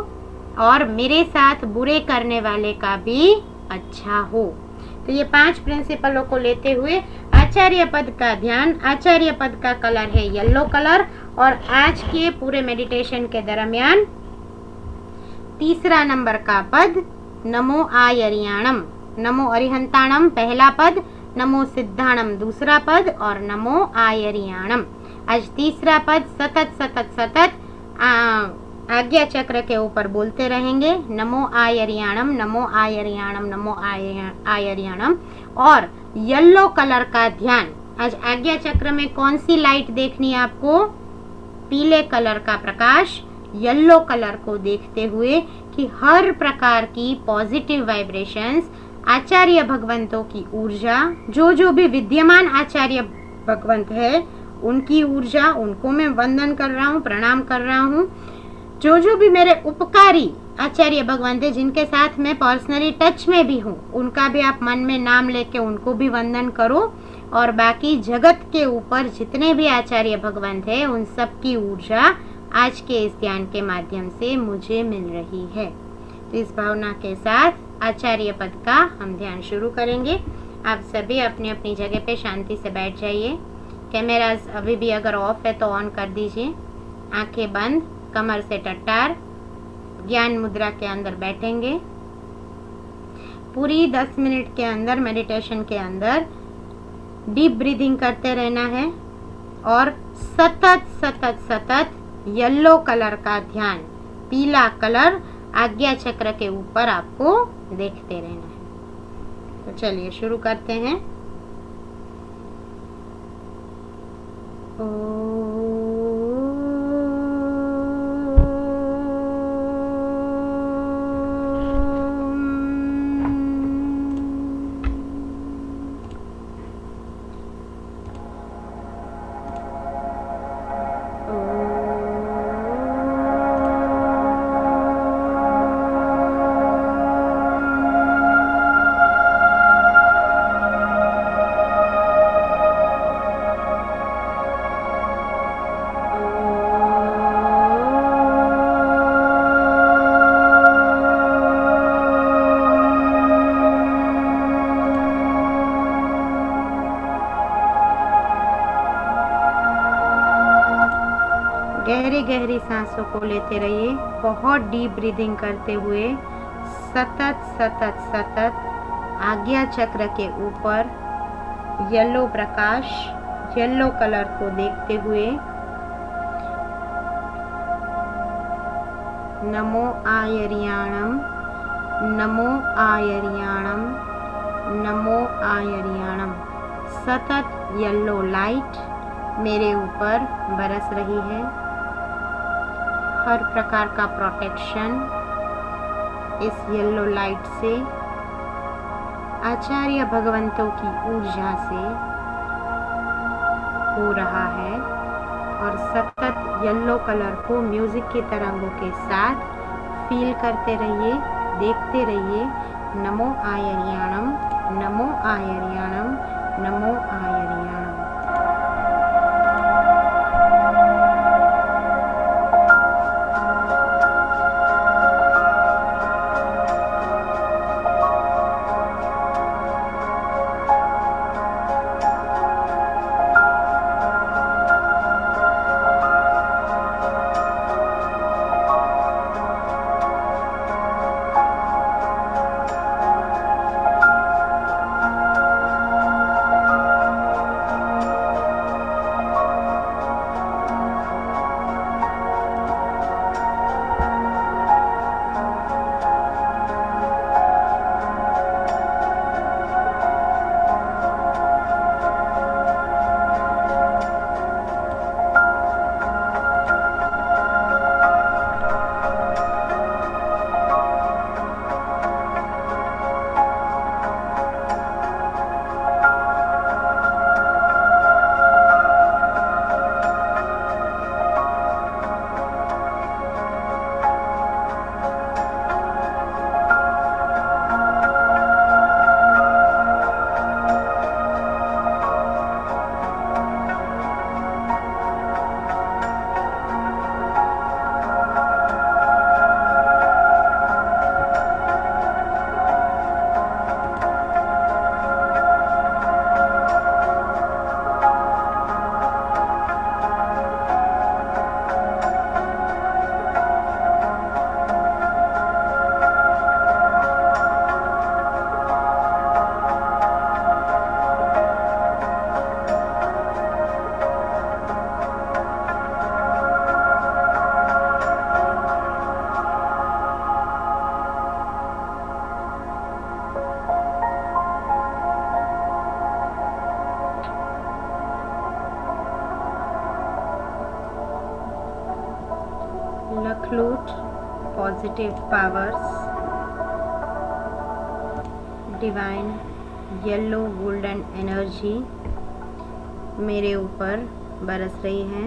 और मेरे साथ बुरे करने वाले का भी अच्छा हो। तो ये 5 प्रिंसिपलों को लेते हुए आचार्य पद का ध्यान, आचार्य पद का कलर है येलो कलर। और आज के पूरे मेडिटेशन के दरमियान तीसरा नंबर का पद नमो आयरियाणम, नमो अरिहंताणम पहला पद, नमो सिद्धाणम दूसरा पद और नमो आयरियाणम। आज तीसरा पद सतत सतत सतत आज्ञा चक्र के ऊपर बोलते रहेंगे, नमो आयरियाणम, नमो आयरियाणम, नमो आयरियाणम। और येलो कलर का ध्यान, आज आज्ञा चक्र में कौन सी लाइट देखनी है आपको? पीले कलर का प्रकाश, येलो कलर को देखते हुए कि हर प्रकार की पॉजिटिव वाइब्रेशंस, आचार्य भगवंतों की ऊर्जा, जो भी विद्यमान आचार्य भगवंत है उनकी ऊर्जा, उनको मैं वंदन कर रहा हूँ, प्रणाम कर रहा हूँ। जो भी मेरे उपकारी आचार्य भगवंत है जिनके साथ मैं पर्सनली टच में भी हूँ, उनका भी आप मन में नाम लेके उनको भी वंदन करो। और बाकी जगत के ऊपर जितने भी आचार्य भगवंत है उन सब की ऊर्जा आज के इस ध्यान के माध्यम से मुझे मिल रही है। तो इस भावना के साथ आचार्य पद का हम ध्यान शुरू करेंगे। आप सभी अपनी अपनी जगह पे शांति से बैठ जाइए। कैमरास अभी भी अगर ऑफ है तो ऑन कर दीजिए। आंखें बंद, कमर से टट्टार, ज्ञान मुद्रा के अंदर बैठेंगे। पूरी 10 मिनट के अंदर मेडिटेशन के अंदर डीप ब्रीदिंग करते रहना है और सतत सतत सतत येलो कलर का ध्यान, पीला कलर आज्ञा चक्र के ऊपर आपको देखते रहना है। तो चलिए शुरू करते हैं। गहरी गहरी सांसों को लेते रहिए, बहुत डीप ब्रीदिंग करते हुए सतत सतत सतत आज्ञा चक्र के ऊपर येलो प्रकाश, येलो कलर को देखते हुए नमो आयरियाणम, नमो आयरियाणम, नमो आयरियाणम। सतत येलो लाइट मेरे ऊपर बरस रही है। हर प्रकार का प्रोटेक्शन इस येलो लाइट से, आचार्य भगवंतों की ऊर्जा से हो रहा है। और सतत येलो कलर को म्यूजिक की तरंगों के साथ फील करते रहिए, देखते रहिए। नमो आयरियाणम, नमो आयरियाणम, नमो आयरियाणम। लखलूट positive powers, divine yellow golden energy मेरे ऊपर बरस रही है।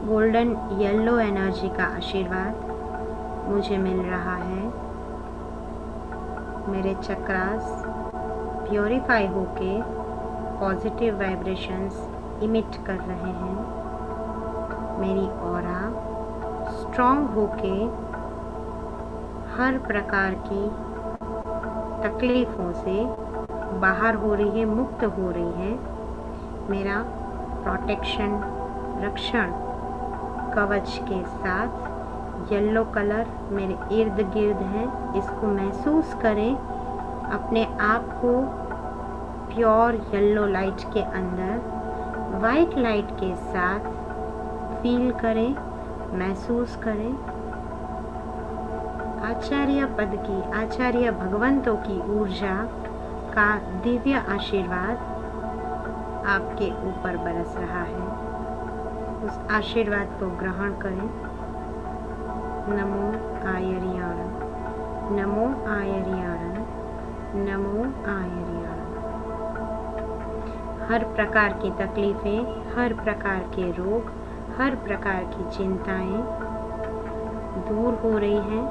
गोल्डन येलो एनर्जी का आशीर्वाद मुझे मिल रहा है। मेरे चक्रास प्योरीफाई होके पॉजिटिव वाइब्रेशंस इमिट कर रहे हैं। मेरी ऑरा स्ट्रॉन्ग होके हर प्रकार की तकलीफ़ों से बाहर हो रही है, मुक्त हो रही है। मेरा प्रोटेक्शन, रक्षण कवच के साथ येलो कलर मेरे इर्द गिर्द है। इसको महसूस करें, अपने आप को प्योर येलो लाइट के अंदर वाइट लाइट के साथ फील करें, महसूस करें। आचार्य पद की, आचार्य भगवंतों की ऊर्जा का दिव्य आशीर्वाद आपके ऊपर बरस रहा है। उस आशीर्वाद को ग्रहण करें। नमो आयरियाणम, नमो आयरियाणम, नमो आयरियाणम। हर प्रकार की तकलीफ़ें, हर प्रकार के रोग, हर प्रकार की चिंताएं दूर हो रही हैं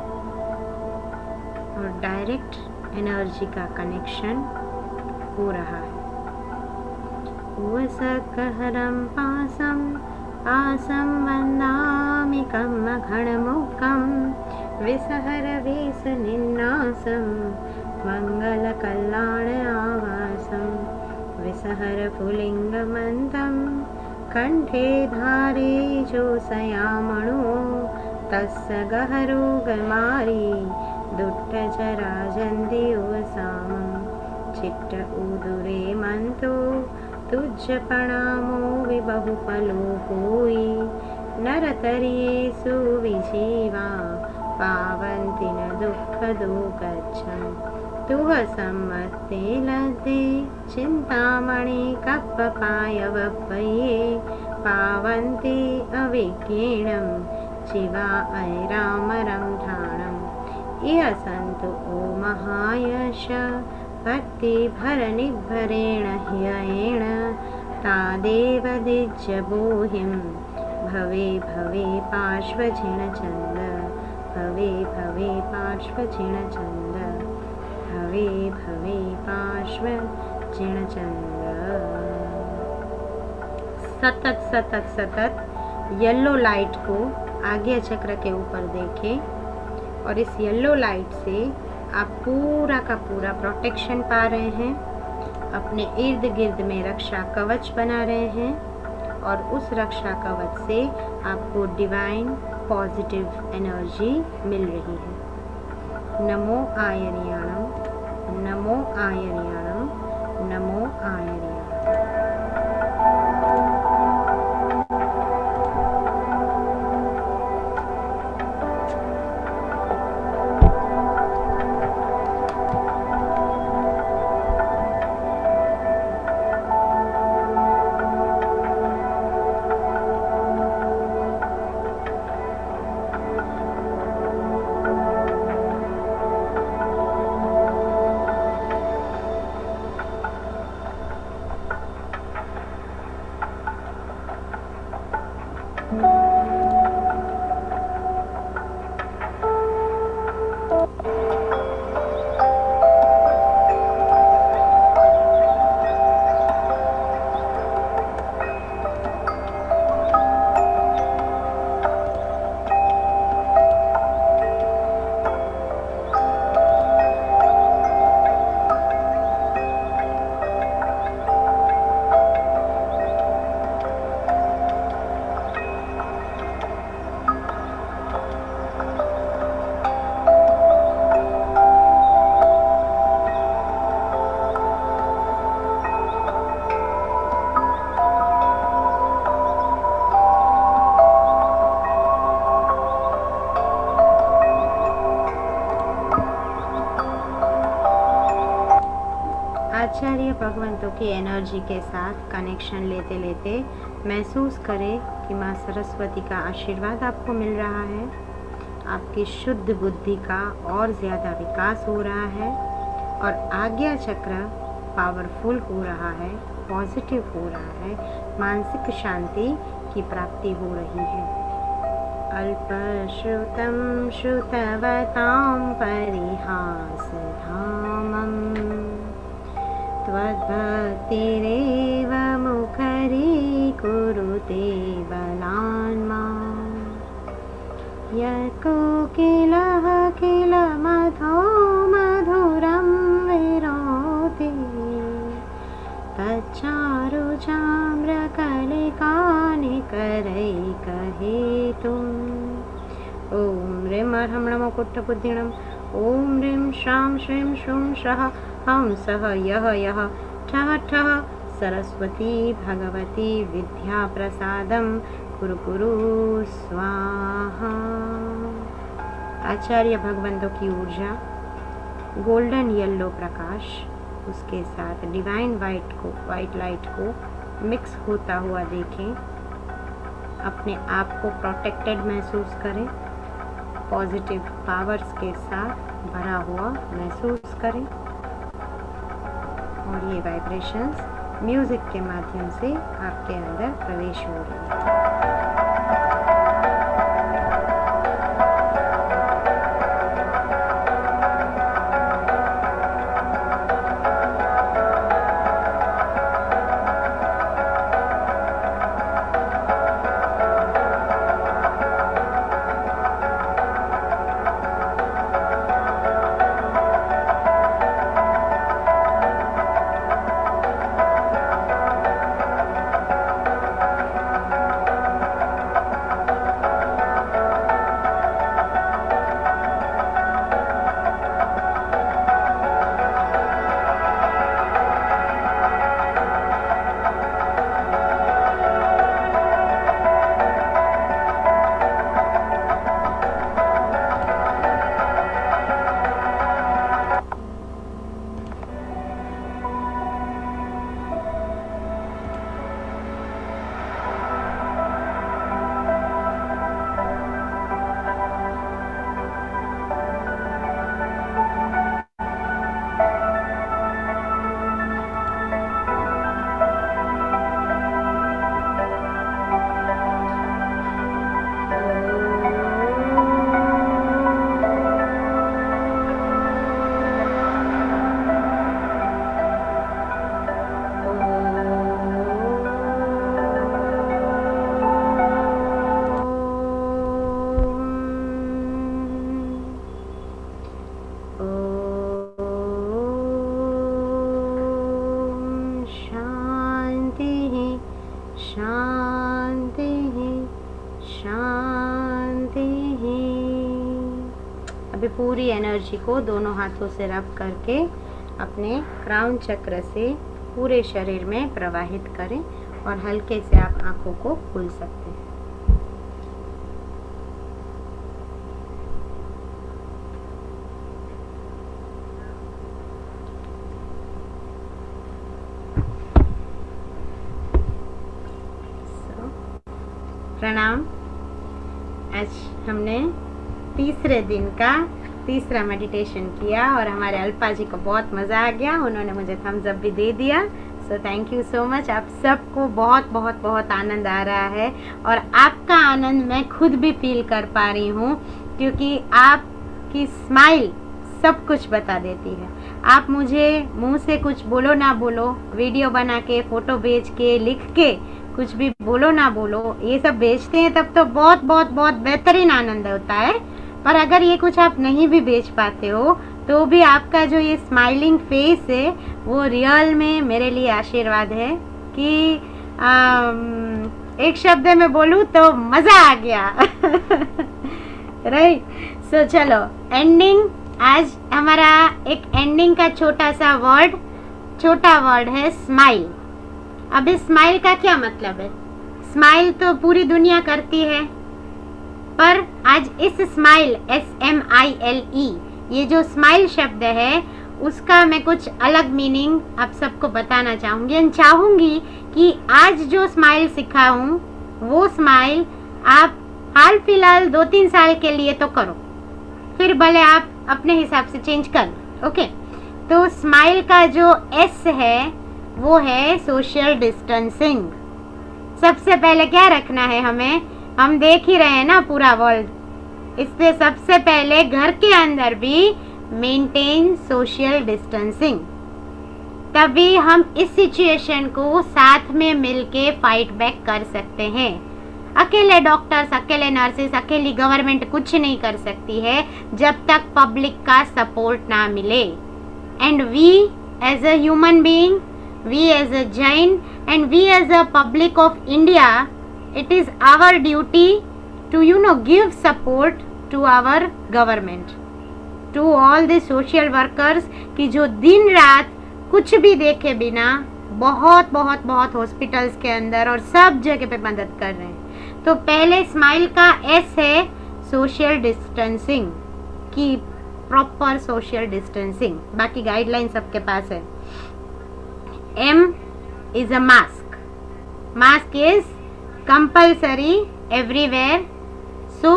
और डायरेक्ट एनर्जी का कनेक्शन हो रहा है। वसकहरं पासं आसं वन्दामि कम्मघणमुखं विसहर वेशनिन्नासं मङ्गलकल्याण आवासं विसहर पुलिङ्गमन्तं कंठे धारे जोषयामणो तस्य गहरो गमारी दुट्टजरा जन्दियोसामं चिट्ट उदुरे मंतो तुझ प्रणामो विबहुफलो होई नरतरिये सुविजीवा पावन्ति न दुःख दो गच्छं तुह सम्मते लद्दे चिंतामणि कप्पपाय वप्पये पावन्ति अविज्ञेणं शिवा ऐरामरं ध्यानम् इह सन्तु ओ महायश भक्ति भरनिर्भरेण ह्ययेण तादेव दिज्यबोहिं भवे भवे पार्श्वजिणचन्द भवे भवे पार्श्वजिणचन्द भवे भवे पार्श्वजिणचन्द। सतत सतत सतत येलो लाइट को आज्ञा चक्र के ऊपर देखें और इस येलो लाइट से आप पूरा का पूरा प्रोटेक्शन पा रहे हैं, अपने इर्द गिर्द में रक्षा कवच बना रहे हैं और उस रक्षा कवच से आपको डिवाइन पॉजिटिव एनर्जी मिल रही है। नमो आयरियाणम, नमो आयरियाणम, नमो आयरियाणम। आचार्य भगवंतों की एनर्जी के साथ कनेक्शन लेते लेते महसूस करें कि माँ सरस्वती का आशीर्वाद आपको मिल रहा है, आपकी शुद्ध बुद्धि का और ज़्यादा विकास हो रहा है और आज्ञा चक्र पावरफुल हो रहा है, पॉजिटिव हो रहा है, मानसिक शांति की प्राप्ति हो रही है। अल्पश्रुतं श्रुतवतां परिहासधामम् त्वद्भक्तिरेव मुखरीकुरुते बलान्माम् यत्कोकिलः किल मधो मधुरं विरोधि तच्चारुचाम्रकलिकानिकरैकहेतुम् ॐ ह्रीं अर्हं नमो कुट्टबुद्धिणम् ॐ ह्रीं श्रां श्रीं श्रूं श्रः हं सः यः यः ठः ठः सरस्वती भगवती विद्याप्रसादं कुरु कुरु स्वाहा। आचार्य भगवंतों की ऊर्जा, गोल्डन येलो प्रकाश, उसके साथ डिवाइन वाइट लाइट को मिक्स होता हुआ देखें। अपने आप को प्रोटेक्टेड महसूस करें, पॉजिटिव पावर्स के साथ भरा हुआ महसूस करें और ये वाइब्रेशंस म्यूज़िक के माध्यम से आपके अंदर प्रवेश हो रही है। अभी पूरी एनर्जी को दोनों हाथों से रब करके अपने क्राउन चक्र से पूरे शरीर में प्रवाहित करें और हल्के से आप आंखों को खोल सकते हैं। प्रणाम। आज हमने तीसरे दिन का तीसरा मेडिटेशन किया और हमारे अल्पा जी को बहुत मज़ा आ गया। उन्होंने मुझे थम्स अप भी दे दिया। So thank you so much. आप सबको बहुत बहुत बहुत आनंद आ रहा है और आपका आनंद मैं खुद भी फील कर पा रही हूँ, क्योंकि आपकी स्माइल सब कुछ बता देती है। आप मुझे मुंह से कुछ बोलो ना बोलो, वीडियो बना के, फ़ोटो भेज के, लिख के, कुछ भी बोलो ना बोलो, ये सब भेजते हैं तब तो बहुत बहुत बहुत बेहतरीन आनंद होता है। पर अगर ये कुछ आप नहीं भी भेज पाते हो तो भी आपका जो ये स्माइलिंग फेस है वो रियल में मेरे लिए आशीर्वाद है कि एक शब्द में बोलूँ तो मज़ा आ गया। राइट। सो चलो एंडिंग, आज हमारा एक एंडिंग का छोटा वर्ड है स्माइल। अब इस स्माइल का क्या मतलब है? स्माइल तो पूरी दुनिया करती है, पर आज इस स्माइल SMILE, ये जो स्माइल शब्द है उसका मैं कुछ अलग मीनिंग आप सबको बताना चाहूँगी एंड चाहूँगी कि आज जो स्माइल सिखाऊँ वो स्माइल आप हाल फिलहाल 2-3 साल के लिए तो करो, फिर भले आप अपने हिसाब से चेंज कर लो। ओके, तो स्माइल का जो एस है वो है सोशल डिस्टेंसिंग। सबसे पहले क्या रखना है हमें, हम देख ही रहे हैं ना पूरा वर्ल्ड, इसलिए सबसे पहले घर के अंदर भी मेंटेन सोशल डिस्टेंसिंग, तभी हम इस सिचुएशन को साथ में मिलके फाइट बैक कर सकते हैं। अकेले डॉक्टर्स, अकेले नर्सेस, अकेली गवर्नमेंट कुछ नहीं कर सकती है जब तक पब्लिक का सपोर्ट ना मिले। And we as a human being, we as a Jain and we as a public of India, it is our duty to give support to our government, to all the social workers कि जो दिन रात कुछ भी देखे बिना बहुत बहुत बहुत हॉस्पिटल्स के अंदर और सब जगह पे मदद कर रहे हैं। तो पहले स्माइल का एस है सोशल डिस्टेंसिंग की, प्रॉपर सोशल डिस्टेंसिंग, बाकी गाइडलाइन सबके पास है। M is a mask, mask is compulsory everywhere, so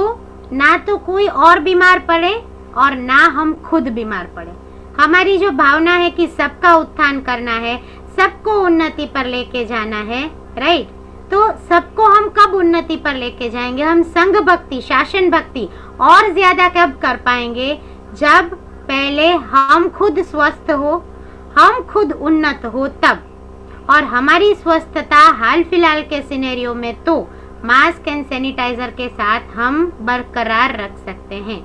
ना तो कोई और बीमार पड़े और ना हम खुद बीमार पड़े। हमारी जो भावना है कि सबका उत्थान करना है, सबको उन्नति पर लेके जाना है, राइट, तो सबको हम कब उन्नति पर लेके जाएंगे, हम संघ भक्ति, शासन भक्ति और ज्यादा कब कर पाएंगे, जब पहले हम खुद स्वस्थ हो, हम खुद उन्नत हो तब। और हमारी स्वस्थता हाल फिलहाल के सिनेरियो में तो मास्क एंड सैनिटाइजर के साथ हम बरकरार रख सकते हैं।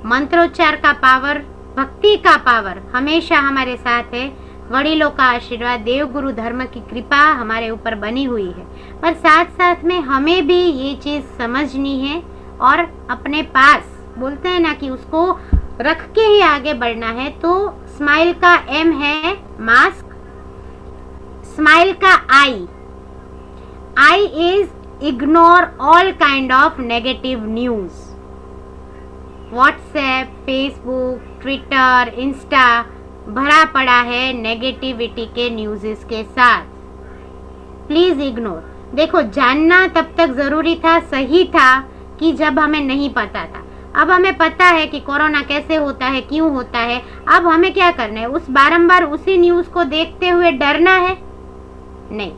मंत्रोच्चार का पावर, भक्ति का पावर हमेशा हमारे साथ है। वडीलों का आशीर्वाद, देव गुरु धर्म की कृपा हमारे ऊपर बनी हुई है, पर साथ साथ में हमें भी ये चीज समझनी है और अपने पास, बोलते हैं ना कि उसको रख के ही आगे बढ़ना है। तो स्माइल का एम है मास्क, स्माइल का I is ignore all kind of negative news. WhatsApp, Facebook, Twitter, Insta भरा पड़ा है नेगेटिविटी के न्यूज़ेस के साथ, प्लीज इग्नोर। देखो, जानना तब तक जरूरी था, सही था कि जब हमें नहीं पता था। अब हमें पता है कि कोरोना कैसे होता है, क्यों होता है। अब हमें क्या करना है, उस बारंबार उसी न्यूज को देखते हुए डरना है? नहीं,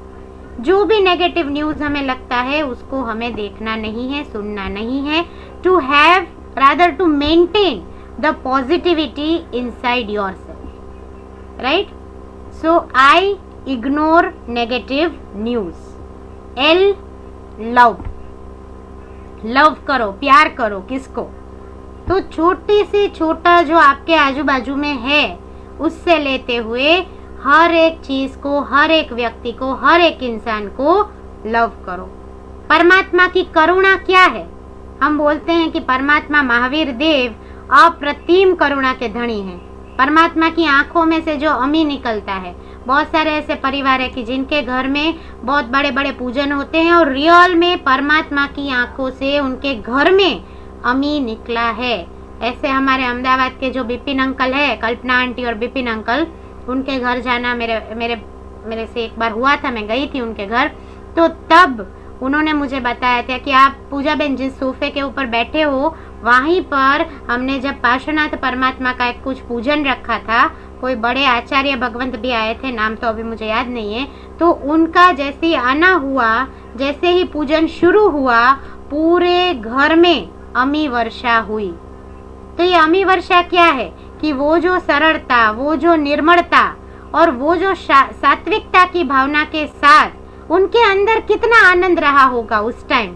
जो भी नेगेटिव न्यूज हमें लगता है उसको हमें देखना नहीं है, सुनना नहीं है। To have rather to maintain the positivity inside yourself, right. So I ignore negative news. L, love, love करो, प्यार करो। किसको? तो छोटे से छोटा जो आपके आजू बाजू में है उससे लेते हुए हर एक चीज को, हर एक व्यक्ति को, हर एक इंसान को लव करो। परमात्मा की करुणा क्या है? हम बोलते हैं कि परमात्मा महावीर देव अप्रतिम करुणा के धनी हैं। परमात्मा की आंखों में से जो अमी निकलता है, बहुत सारे ऐसे परिवार है कि जिनके घर में बहुत बड़े बड़े पूजन होते हैं और रियल में परमात्मा की आंखों से उनके घर में अमी निकला है। ऐसे हमारे अहमदाबाद के जो बिपिन अंकल है, कल्पना आंटी और बिपिन अंकल, उनके घर जाना मेरे से एक बार हुआ था, मैं गई थी उनके घर। तो तब उन्होंने मुझे बताया था कि आप पूजा बहन जिस सोफे के ऊपर बैठे हो वहीं पर हमने जब पार्श्वनाथ परमात्मा का एक कुछ पूजन रखा था, कोई बड़े आचार्य भगवंत भी आए थे, नाम तो अभी मुझे याद नहीं है, तो उनका जैसे ही आना हुआ, जैसे ही पूजन शुरू हुआ, पूरे घर में अमी वर्षा हुई। तो ये अमी वर्षा क्या है कि वो जो सरलता, वो जो निर्मलता और वो जो सात्विकता की भावना के साथ उनके अंदर कितना आनंद रहा होगा उस टाइम।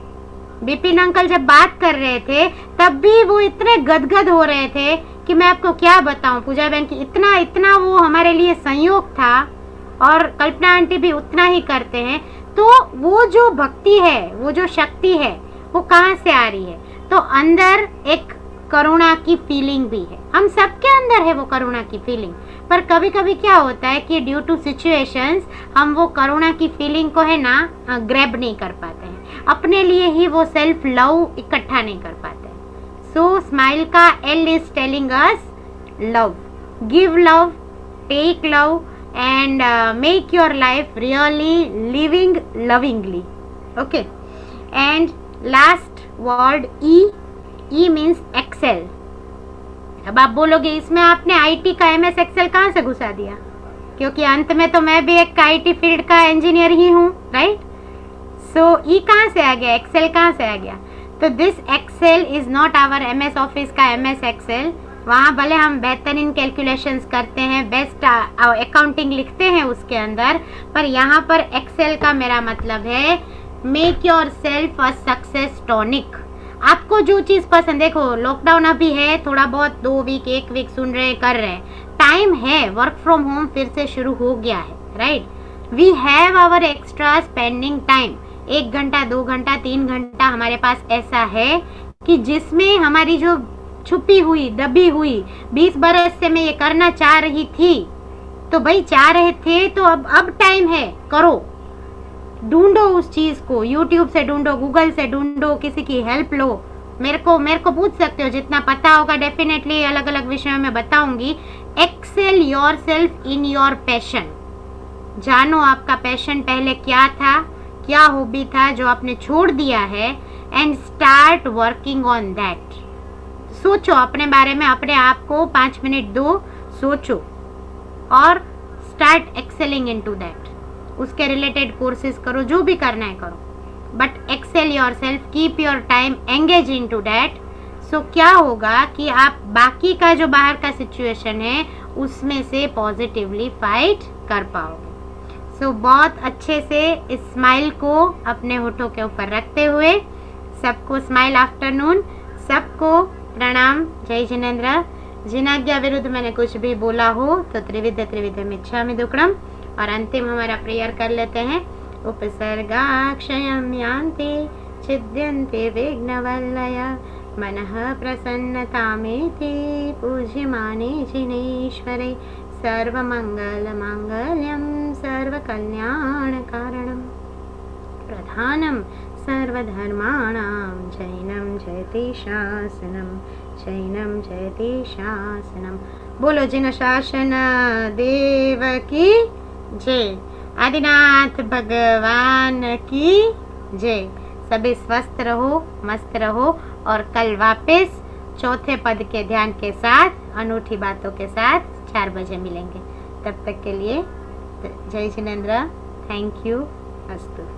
बिपिन अंकल जब बात कर रहे थे तब भी वो इतने गदगद हो रहे थे कि मैं आपको क्या बताऊं। पूजा बहन की इतना वो हमारे लिए संयोग था और कल्पना आंटी भी उतना ही करते हैं। तो वो जो भक्ति है, वो जो शक्ति है, वो कहाँ से आ रही है? तो अंदर एक करुणा की फीलिंग भी है, हम सबके अंदर है वो करुणा की फीलिंग। पर कभी कभी क्या होता है कि ड्यू टू सिचुएशंस हम वो करुणा की फीलिंग को है ना ग्रैब नहीं कर पाते हैं, अपने लिए ही वो सेल्फ लव इकट्ठा नहीं कर पाते हैं। सो स्माइल का L is telling us love. Give love, take love and make your life really living lovingly. Okay, and last word E means excel. अब आप बोलोगे इसमें आपने आईटी का एमएस एक्सेल कहाँ से घुसा दिया, क्योंकि अंत में तो मैं भी एक आईटी फील्ड का इंजीनियर ही हूँ, राइट? सो ई कहाँ से आ गया, एक्सेल कहाँ से आ गया? तो this Excel is not our MS Office का एमएस एक्सेल। वहाँ भले हम बेहतरीन कैलकुलेशंस करते हैं, बेस्ट अकाउंटिंग लिखते हैं उसके अंदर, पर यहाँ पर एक्सेल का मेरा मतलब है make your self a success tonic. आपको जो चीज़ पसंद, देखो लॉकडाउन अभी है, थोड़ा बहुत 2 वीक 1 वीक सुन रहे कर रहे हैं, टाइम है, वर्क फ्रॉम होम फिर से शुरू हो गया है, right? We have our extra spending time, 1 घंटा 2 घंटा 3 घंटा हमारे पास ऐसा है कि जिसमें हमारी जो छुपी हुई दबी हुई 20 बरस से मैं ये करना चाह रही थी, तो भाई चाह रहे थे तो अब टाइम है, करो, ढूंढो उस चीज को, यूट्यूब से ढूंढो, गूगल से ढूंढो, किसी की हेल्प लो, मेरे को पूछ सकते हो, जितना पता होगा डेफिनेटली अलग अलग विषयों में बताऊंगी। Excel yourself in your passion, जानो आपका पैशन पहले क्या था, क्या हॉबी था जो आपने छोड़ दिया है, and start working on that. सोचो अपने बारे में, अपने आप को 5 मिनट दो, सोचो और स्टार्ट एक्सेलिंग इनटू दैट। उसके रिलेटेड कोर्सेज करो, जो भी करना है करो, but excel yourself, keep your time engage into that. So क्या होगा कि आप बाकी का जो बाहर का सिचुएशन है उसमें से पॉजिटिवली फाइट कर पाओगे। सो बहुत अच्छे से इस स्माइल को अपने होठों के ऊपर रखते हुए सबको स्माइल आफ्टरनून, सबको प्रणाम, जय जिनेंद्र। जिनाज्ञा विरुद्ध मैंने कुछ भी बोला हो तो त्रिविध त्रिविधम इच्छामि दुक्कडम। और अंतिम हमारा प्रेयर कर लेते हैं। उपसर्गाक्षयं यान्ति छिद्यन्ते विघ्नवल्लय मनः प्रसन्नतामेति पूज्यमाने जिनेश्वरे सर्वमङ्गलमाङ्गल्यं सर्वकल्याणकारणं प्रधानं सर्वधर्माणां जैनं जयति शासनं, जैनं जयति शासनं। बोलो जिन शासन देव की जय, आदिनाथ भगवान की जय। सभी स्वस्थ रहो, मस्त रहो, और कल वापस चौथे पद के ध्यान के साथ, अनूठी बातों के साथ 4 बजे मिलेंगे। तब तक के लिए जय जिनेंद्र, थैंक यू, अस्तु।